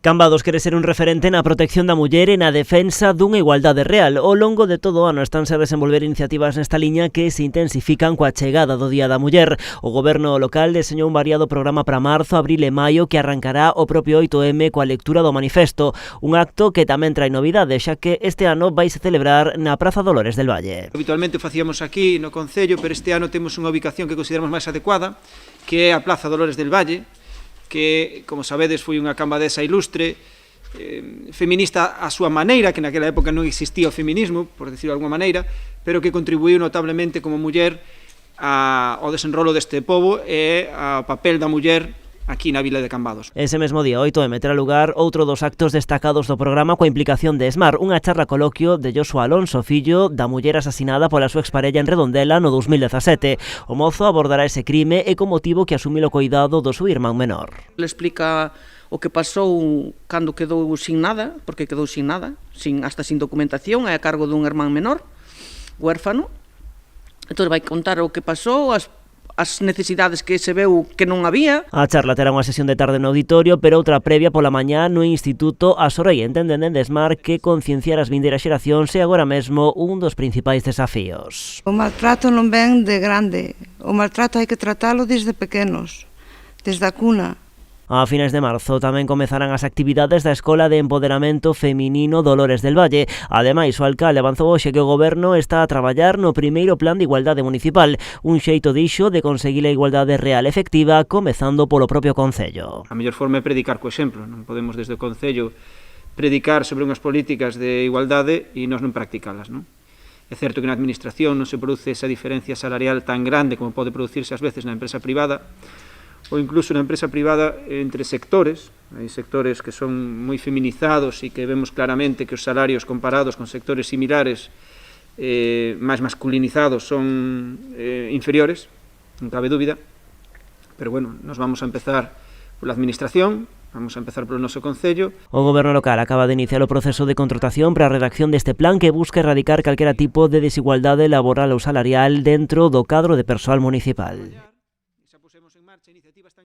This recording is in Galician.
Cambados quere ser un referente na protección da muller e na defensa dunha igualdade real. Ao longo de todo o ano estanse a desenvolver iniciativas nesta liña que se intensifican coa chegada do Día da Muller. O Goberno local deseñou un variado programa para marzo, abril e maio que arrancará o propio 8M coa lectura do manifesto. Un acto que tamén trae novidades, xa que este ano vaise celebrar na Praza Dolores del Valle. Habitualmente o facíamos aquí no Concello, pero este ano temos unha ubicación que consideramos máis adecuada, que é a Praza Dolores del Valle, que, como sabedes, foi unha cambadesa ilustre, feminista a súa maneira, que naquela época non existía o feminismo, por decirlo de alguma maneira, pero que contribuiu notablemente como muller ao desenrolo deste pobo e ao papel da muller aquí na vila de Cambados. Ese mesmo día, 8M, terá lugar outro dos actos destacados do programa coa implicación de Esmar, unha charla coloquio de Joshua Alonso, fillo da muller asasinada pola súa exparella en Redondela no 2017. O mozo abordará ese crime e co motivo que asumir o cuidado do seu irmán menor. Le explica o que pasou cando quedou sin nada, porque quedou sin nada, hasta sin documentación, a cargo dun irmán menor, huérfano. Entón vai contar o que pasou, as necesidades que se veu que non había. A charla terá unha sesión de tarde no auditorio, pero outra previa pola mañá no Instituto Asorei. Entenden dende Esmar que concienciar as vindeiras xeracións é agora mesmo un dos principais desafíos. O maltrato non ven de grande, o maltrato hai que tratalo desde pequenos, desde a cuna. A finais de marzo tamén comezarán as actividades da Escola de Empoderamento Feminino Dolores del Valle. Ademais, o alcalde avanzou hoxe que o Goberno está a traballar no primeiro plan de igualdade municipal, un xeito dixo de conseguir a igualdade real efectiva, comezando polo propio Concello. A mellor forma é predicar co exemplo, non podemos desde o Concello predicar sobre unhas políticas de igualdade e nós non practicalas, non? É certo que na administración non se produce esa diferencia salarial tan grande como pode producirse ás veces na empresa privada, ou incluso na empresa privada entre sectores. Hai sectores que son moi feminizados e que vemos claramente que os salarios comparados con sectores similares máis masculinizados son inferiores, non cabe dúbida, pero bueno, nos vamos a empezar pola administración, vamos a empezar polo noso Concello. O Goberno local acaba de iniciar o proceso de contratación para a redacción deste plan que busca erradicar calquera tipo de desigualdade laboral ou salarial dentro do cadro de persoal municipal.